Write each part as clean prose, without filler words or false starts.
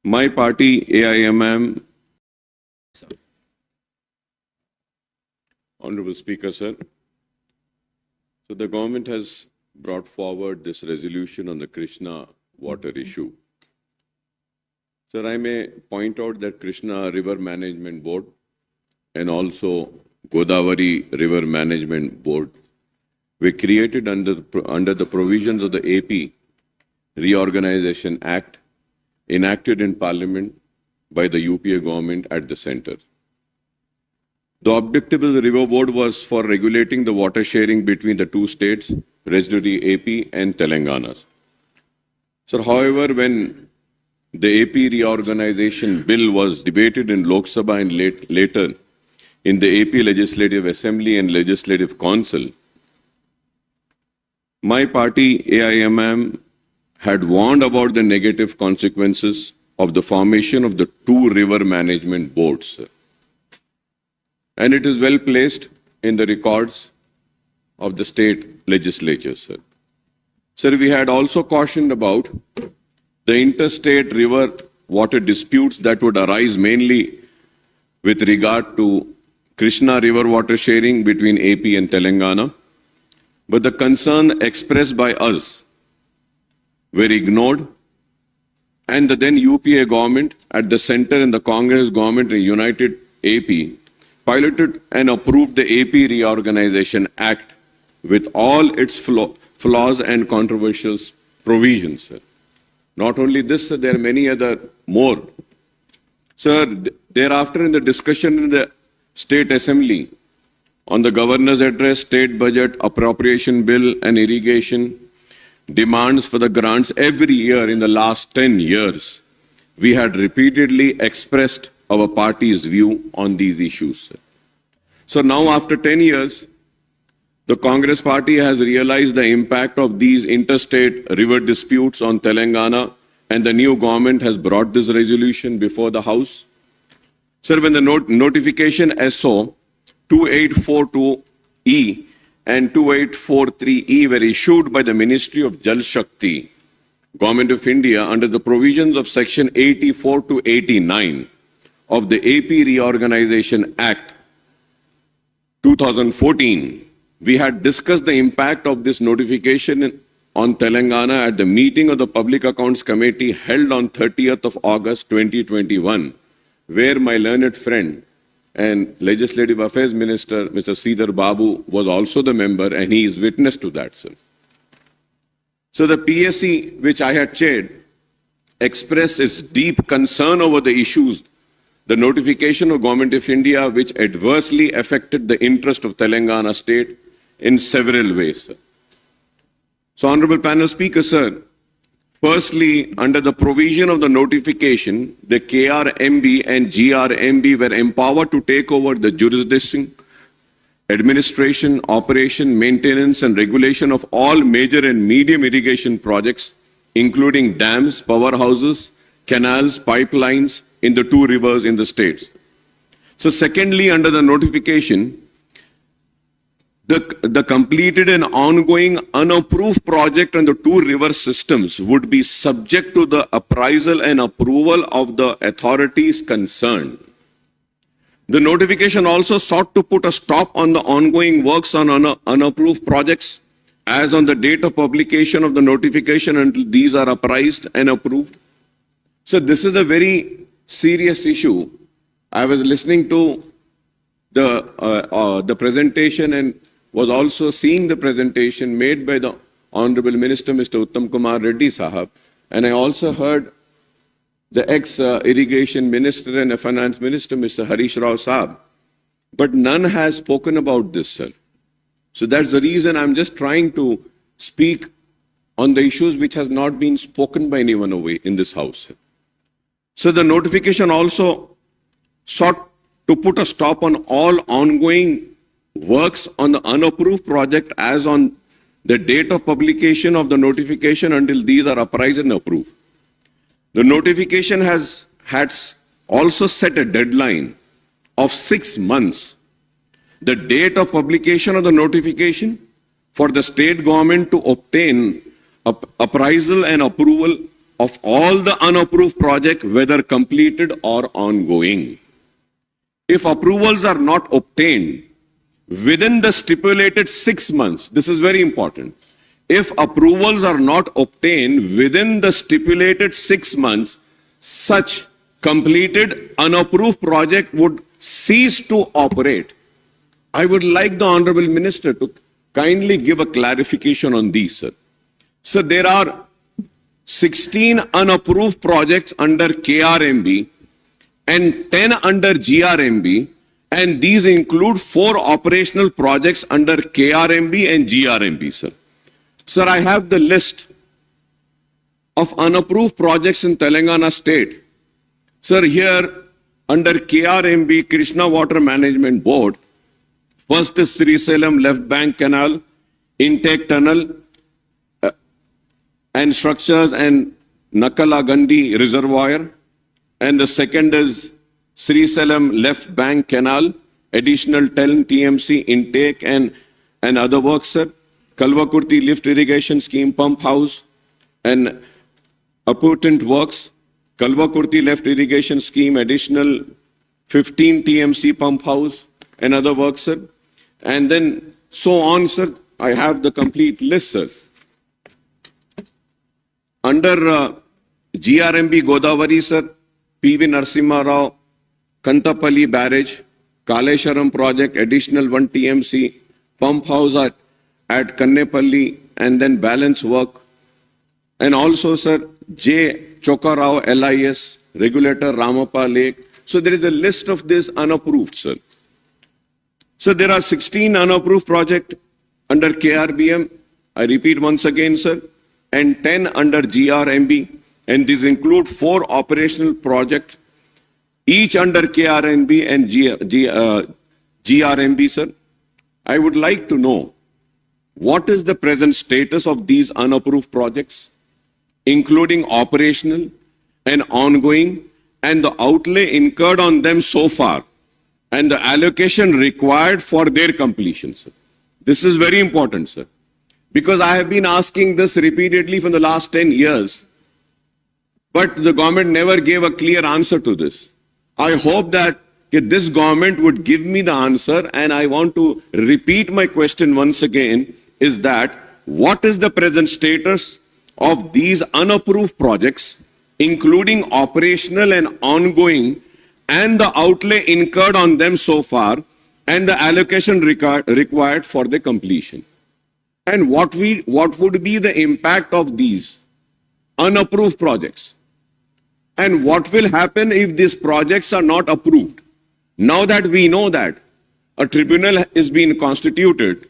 My party, AIMIM, Honorable Speaker, sir. So the government has brought forward this resolution on the Krishna water issue. Sir, I may point out that Krishna River Management Board and also Godavari River Management Board were created under the provisions of the AP Reorganization Act enacted in Parliament by the UPA government at the center. The objective of the River Board was for regulating the water sharing between the two states, residuary AP and Telangana. So, however, when the AP reorganization bill was debated in Lok Sabha and later in the AP Legislative Assembly and Legislative Council, my party, AIMIM, had warned about the negative consequences of the formation of the two river management boards. And it is well placed in the records of the state legislatures. Sir. Sir, we had also cautioned about the interstate river water disputes that would arise mainly with regard to Krishna river water sharing between AP and Telangana. But the concern expressed by us were ignored, and the then UPA government at the center and the Congress government in United AP piloted and approved the AP Reorganization Act with all its flaws and controversial provisions. Sir. Not only this, sir, there are many other more. Sir, thereafter in the discussion in the State Assembly on the Governor's Address, State Budget, Appropriation Bill and Irrigation, demands for the grants every year in the last 10 years, we had repeatedly expressed our party's view on these issues. So now after 10 years, the Congress party has realized the impact of these interstate river disputes on Telangana, and the new government has brought this resolution before the House. Sir, when the notification SO 2842E and 2843E were issued by the Ministry of Jal Shakti, Government of India, under the provisions of Section 84 to 89 of the AP Reorganization Act 2014, we had discussed the impact of this notification on Telangana at the meeting of the Public Accounts Committee held on 30th of August 2021, where my learned friend and Legislative Affairs Minister, Mr. Sridhar Babu, was also the member, and he is witness to that, sir. So the PSC, which I had chaired, expressed its deep concern over the issues, the notification of Government of India, which adversely affected the interest of Telangana state in several ways, sir. So, Honorable Panel Speaker, sir, firstly, under the provision of the notification, the KRMB and GRMB were empowered to take over the jurisdiction, administration, operation, maintenance, and regulation of all major and medium irrigation projects, including dams, powerhouses, canals, pipelines in the two rivers in the states. So, secondly, under the notification, the completed and ongoing unapproved project on the two river systems would be subject to the appraisal and approval of the authorities concerned. The notification also sought to put a stop on the ongoing works on unapproved projects as on the date of publication of the notification until these are appraised and approved. So this is a very serious issue. I was listening to the presentation and was also seeing the presentation made by the Honorable Minister, Mr. Uttam Kumar Reddy Sahab, and I also heard the ex-irrigation minister and the finance minister, Mr. Harish Rao Sahab. But none has spoken about this, sir. So that's the reason I'm just trying to speak on the issues which has not been spoken by anyone away in this house. So the notification also sought to put a stop on all ongoing works on the unapproved project as on the date of publication of the notification until these are appraised and approved. The notification had also set a deadline of 6 months, the date of publication of the notification, for the state government to obtain appraisal and approval of all the unapproved projects, whether completed or ongoing. If approvals are not obtained within the stipulated 6 months, this is very important. If approvals are not obtained within the stipulated 6 months, such completed unapproved project would cease to operate. I would like the Honorable Minister to kindly give a clarification on these, sir. So there are 16 unapproved projects under KRMB and 10 under GRMB, and these include 4 operational projects under KRMB and GRMB, sir. Sir, I have the list of unapproved projects in Telangana state. Sir, here under KRMB, Krishna Water Management Board, first is Srisailam Left Bank Canal, Intake Tunnel, and structures and Nakalagandi Reservoir. And the second is Srisailam Left Bank Canal, additional 10 TMC intake and other works, sir. Kalvakurti Lift Irrigation Scheme Pump House and appurtenant works. Kalvakurti Left Irrigation Scheme, additional 15 TMC Pump House and other works, sir. And then so on, sir. I have the complete list, sir. Under GRMB Godavari, sir, PV Narasimha Rao, Kantapalli Barrage, Kalesharam Project, additional 1 TMC, pump house at Kannepalli, and then balance work. And also, sir, J. Chokarao LIS, regulator Ramappa Lake. So there is a list of this unapproved, sir. So there are 16 unapproved projects under KRBM. I repeat once again, sir, and 10 under GRMB. And these include 4 operational projects, each under KRMB and GRMB, sir. I would like to know what is the present status of these unapproved projects, including operational and ongoing, and the outlay incurred on them so far, and the allocation required for their completion, sir. This is very important, sir, because I have been asking this repeatedly for the last 10 years, but the government never gave a clear answer to this. I hope that this government would give me the answer, and I want to repeat my question once again, is that what is the present status of these unapproved projects, including operational and ongoing, and the outlay incurred on them so far, and the allocation required for the completion? And what would be the impact of these unapproved projects? And what will happen if these projects are not approved? Now that we know that a tribunal is being constituted,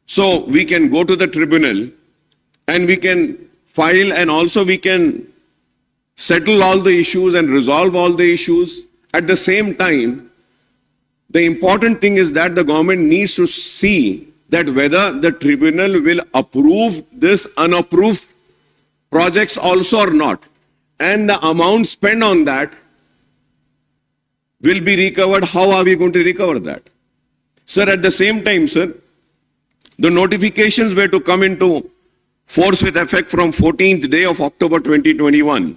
so we can go to the tribunal and we can file, and also we can settle all the issues and resolve all the issues. At the same time, the important thing is that the government needs to see that whether the tribunal will approve this unapproved projects also or not, and the amount spent on that will be recovered. How are we going to recover that? Sir, at the same time, sir, the notifications were to come into force with effect from 14th day of October 2021,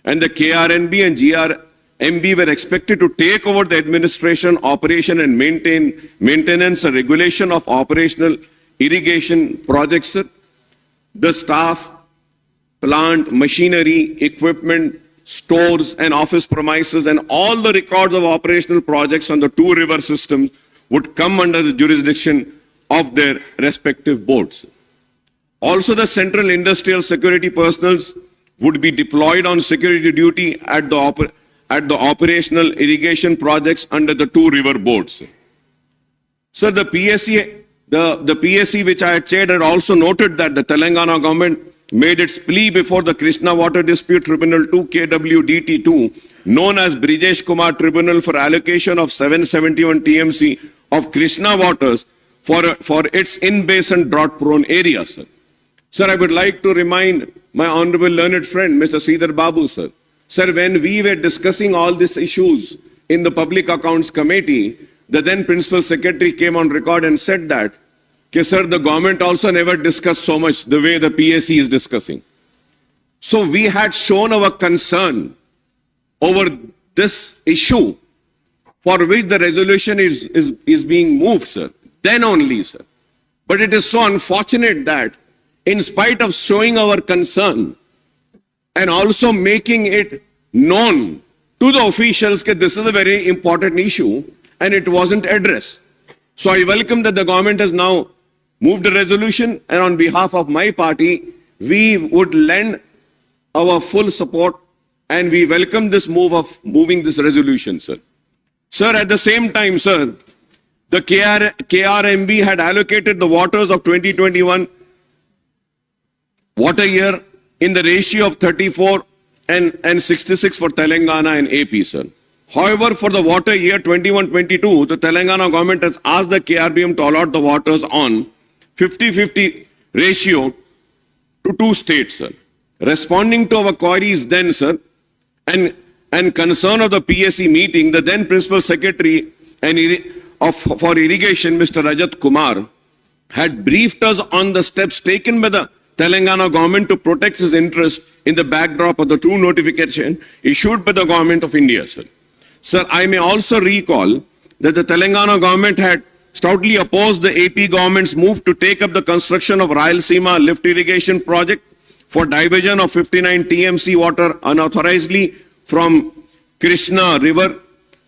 and the KRNB and GRMB were expected to take over the administration, operation and maintenance and regulation of operational irrigation projects, sir. The staff, plant, machinery, equipment, stores and office premises, and all the records of operational projects on the 2 river systems would come under the jurisdiction of their respective boards. Also, the Central Industrial Security Personnels would be deployed on security duty at the operational irrigation projects under the 2 river boards. Sir, the PSC which I had chaired had also noted that the Telangana government made its plea before the Krishna Water Dispute Tribunal 2 KWDT2, known as Brijesh Kumar Tribunal, for allocation of 771 TMC of Krishna waters for its in-basin drought-prone areas. Sir, I would like to remind my honorable learned friend, Mr. Sridhar Babu, sir. Sir, when we were discussing all these issues in the Public Accounts Committee, the then Principal Secretary came on record and said that, sir, the government also never discussed so much the way the PSC is discussing. So we had shown our concern over this issue for which the resolution is being moved, sir. Then only, sir. But it is so unfortunate that in spite of showing our concern and also making it known to the officials that this is a very important issue and it wasn't addressed. So I welcome that the government has now moved a resolution, and on behalf of my party, we would lend our full support and we welcome this move of moving this resolution, sir. Sir, at the same time, sir, the KRMB had allocated the waters of 2021 water year in the ratio of 34 and 66 for Telangana and AP, sir. However, for the water year 21-22, the Telangana government has asked the KRBM to allot the waters on 50-50 ratio to two states, sir. Responding to our queries then, sir, and concern of the PSC meeting, the then Principal Secretary for Irrigation, Mr. Rajat Kumar, had briefed us on the steps taken by the Telangana government to protect his interest in the backdrop of the true notification issued by the government of India, sir. Sir, I may also recall that the Telangana government had stoutly opposed the AP government's move to take up the construction of Rayalaseema lift irrigation project for diversion of 59 TMC water unauthorizedly from Krishna River.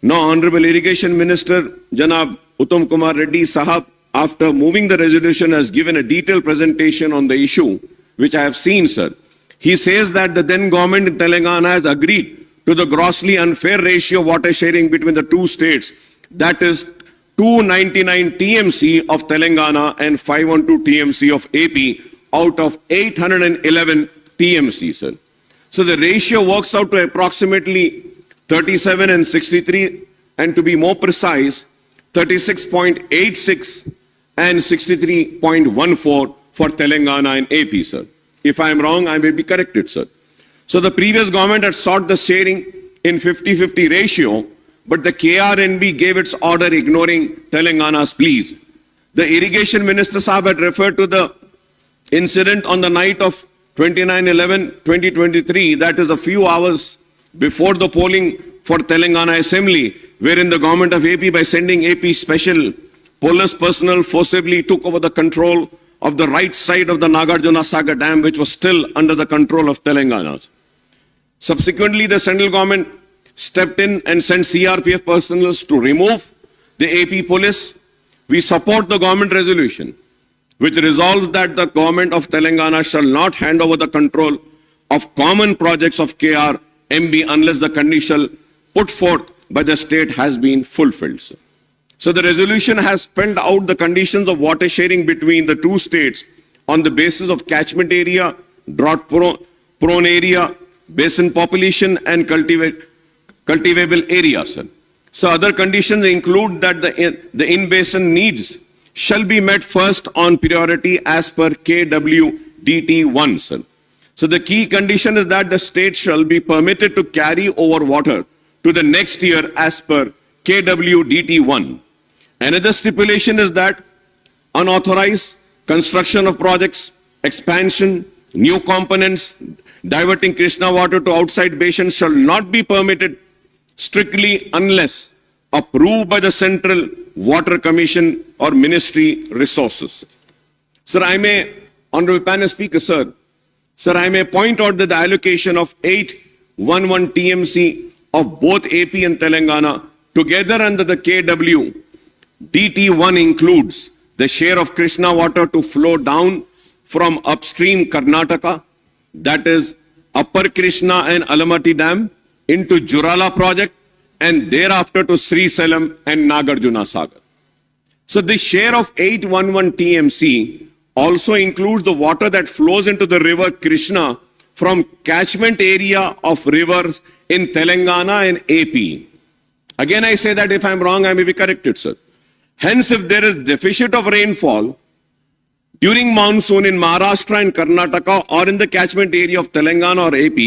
Now, Honorable Irrigation Minister Janab Uttam Kumar Reddy Sahab, after moving the resolution, has given a detailed presentation on the issue, which I have seen, sir. He says that the then government in Telangana has agreed to the grossly unfair ratio of water sharing between the two states, that is 299 TMC of Telangana and 512 TMC of AP out of 811 TMC, sir. So the ratio works out to approximately 37 and 63, and to be more precise, 36.86 and 63.14 for Telangana and AP, sir. If I am wrong, I may be corrected, sir. So the previous government had sought the sharing in 50-50 ratio, but the KRNB gave its order ignoring Telangana's pleas. The Irrigation Minister Sahab had referred to the incident on the night of 29/11/2023, that is a few hours before the polling for Telangana Assembly, wherein the government of AP, by sending AP special police personnel, forcibly took over the control of the right side of the Nagarjuna Sagar Dam, which was still under the control of Telangana. Subsequently, the central government stepped in and sent CRPF personnel to remove the AP police. We support the government resolution, which resolves that the government of Telangana shall not hand over the control of common projects of KRMB unless the condition put forth by the state has been fulfilled. So the resolution has spelled out the conditions of water sharing between the two states on the basis of catchment area, drought-prone area, basin population, and cultivable area, sir. So other conditions include that the in-basin needs shall be met first on priority as per KWDT1, sir. So the key condition is that the state shall be permitted to carry over water to the next year as per KWDT1. Another stipulation is that unauthorized construction of projects, expansion, new components, diverting Krishna water to outside basins shall not be permitted strictly unless approved by the Central Water Commission or Ministry resources. Sir, I may, Honorable Panel Speaker, sir, I may point out that the allocation of 811 TMC of both AP and Telangana together under the KW DT1 includes the share of Krishna water to flow down from upstream Karnataka, that is Upper Krishna and Alamati Dam, into Jurala project, and thereafter to Srisalam and Nagarjuna Sagar. So the share of 811 TMC also includes the water that flows into the river Krishna from catchment area of rivers in Telangana and AP. Again, I say that if I'm wrong, I may be corrected, sir. Hence, if there is deficit of rainfall during monsoon in Maharashtra and Karnataka or in the catchment area of Telangana or AP,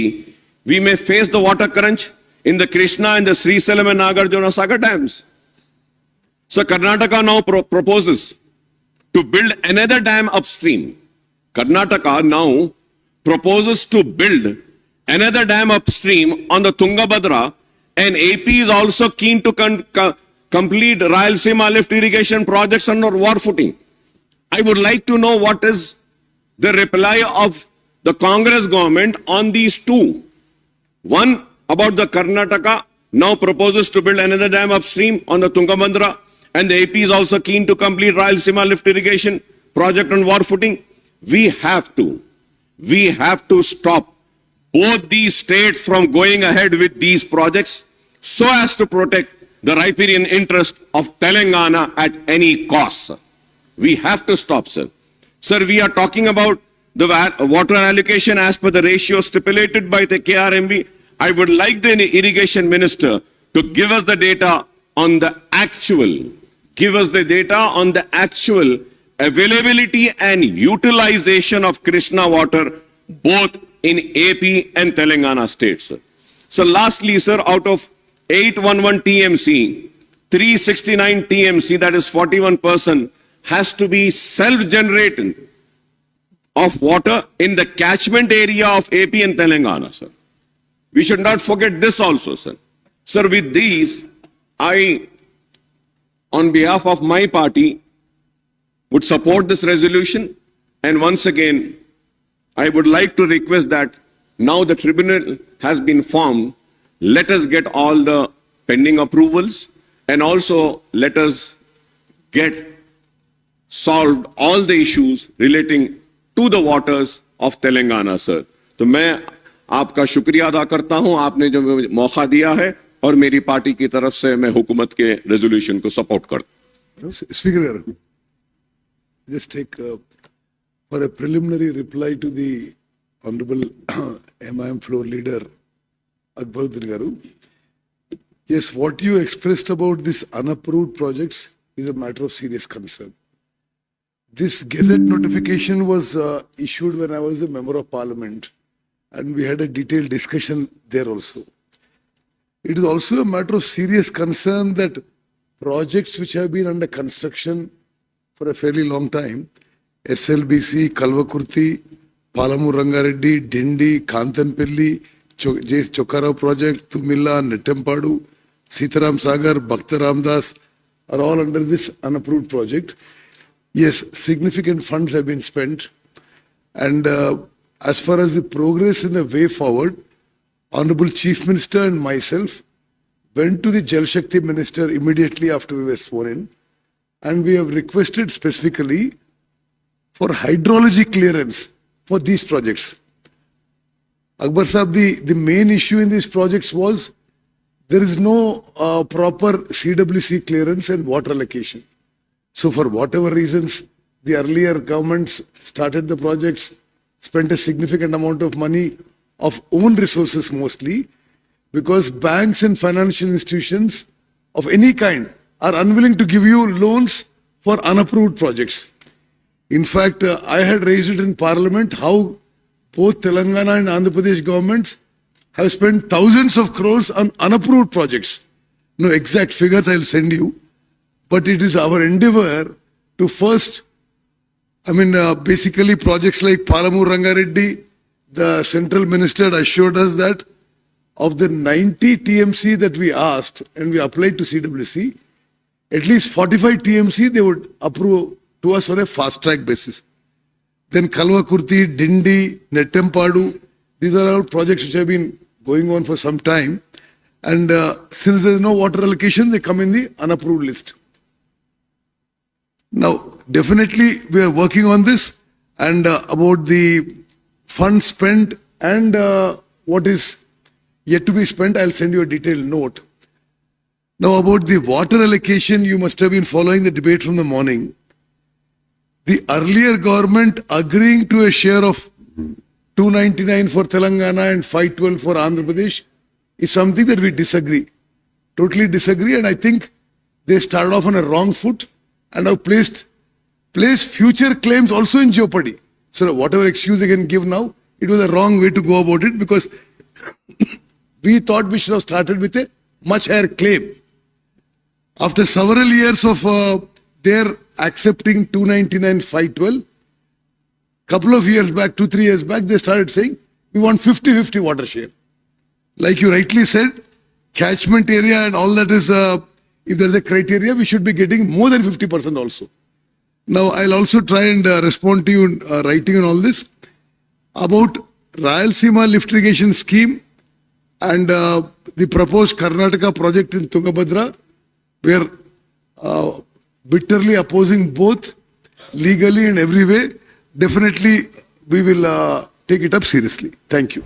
we may face the water crunch in the Krishna and the Srisalam and Nagarjuna Sagar dams. So Karnataka now proposes to build another dam upstream. Karnataka now proposes to build another dam upstream on the Tungabhadra, and AP is also keen to complete Rayalaseema lift irrigation projects on war footing. I would like to know what is the reply of the Congress government on these two. One, about the Karnataka now proposes to build another dam upstream on the Tungabhadra, and the AP is also keen to complete Rayalaseema lift irrigation project on war footing. We have to stop both these states from going ahead with these projects so as to protect the riparian interest of Telangana at any cost. We have to stop, sir. Sir, we are talking about the water allocation as per the ratio stipulated by the KRMB. I would like the irrigation minister to give us the data on the actual, availability and utilization of Krishna water both in AP and Telangana states, sir. So lastly, sir, out of 811 TMC, 369 TMC, that is 41%, has to be self-generated of water in the catchment area of AP and Telangana, sir. We should not forget this also, sir. Sir, with these, I, on behalf of my party, would support this resolution. And once again, I would like to request that now the tribunal has been formed, let us get all the pending approvals and also let us get solved all the issues relating to the waters of Telangana, sir. तो मैं आपका शुक्रिया अदा करता हूं, आपने जो मौका दिया है और मेरी पार्टी की तरफ से मैं हुकूमत के रेजोल्यूशन को सपोर्ट करता हूं. Speaker, just take for a preliminary reply to the Honorable AIMIM floor leader Akbaruddin Garu. Yes, what you expressed about these unapproved projects is a matter of serious concern. This Gazette notification was issued when I was a member of parliament, and we had a detailed discussion there also. It is also a matter of serious concern that projects which have been under construction for a fairly long time, SLBC, Kalvakurti, Palamur Rangareddy, Dindi, Kantanpilli, Chokarao project, Tumilla, Nettempadu, Sitaram Sagar, Bhakta Ramdas are all under this unapproved project. Yes, significant funds have been spent, and as far as the progress in the way forward, Honorable Chief Minister and myself went to the Jal Shakti Minister immediately after we were sworn in, and we have requested specifically for hydrology clearance for these projects. Akbar Sahab, the main issue in these projects was there is no proper CWC clearance and water allocation. So for whatever reasons, the earlier governments started the projects, spent a significant amount of money of own resources mostly, because banks and financial institutions of any kind are unwilling to give you loans for unapproved projects. In fact, I had raised it in Parliament how both Telangana and Andhra Pradesh governments have spent thousands of crores on unapproved projects. No exact figures I'll send you, but it is our endeavor to first, basically projects like Palamur Rangareddy, the central minister assured us that of the 90 TMC that we asked and we applied to CWC, at least 45 TMC they would approve to us on a fast track basis. Then Kalvakurti, Dindi, Nettempadu, these are all projects which have been going on for some time, and since there is no water allocation, they come in the unapproved list. Now, definitely we are working on this, and about the funds spent and what is yet to be spent, I'll send you a detailed note. Now, about the water allocation, you must have been following the debate from the morning. The earlier government agreeing to a share of 299 for Telangana and 512 for Andhra Pradesh is something that we disagree. Totally disagree, and I think they started off on a wrong foot and have placed future claims also in jeopardy. So whatever excuse they can give now, it was a wrong way to go about it, because we thought we should have started with a much higher claim. After several years of their accepting 299, 512, Couple of years back, 2-3 years back, they started saying, we want 50-50 water share. Like you rightly said, catchment area and all that is, if there's a criteria, we should be getting more than 50% also. Now, I'll also try and respond to you in writing on all this. About Rayalaseema lift irrigation scheme and the proposed Karnataka project in Tungabhadra, we are bitterly opposing both, legally and every way. Definitely, we will take it up seriously. Thank you.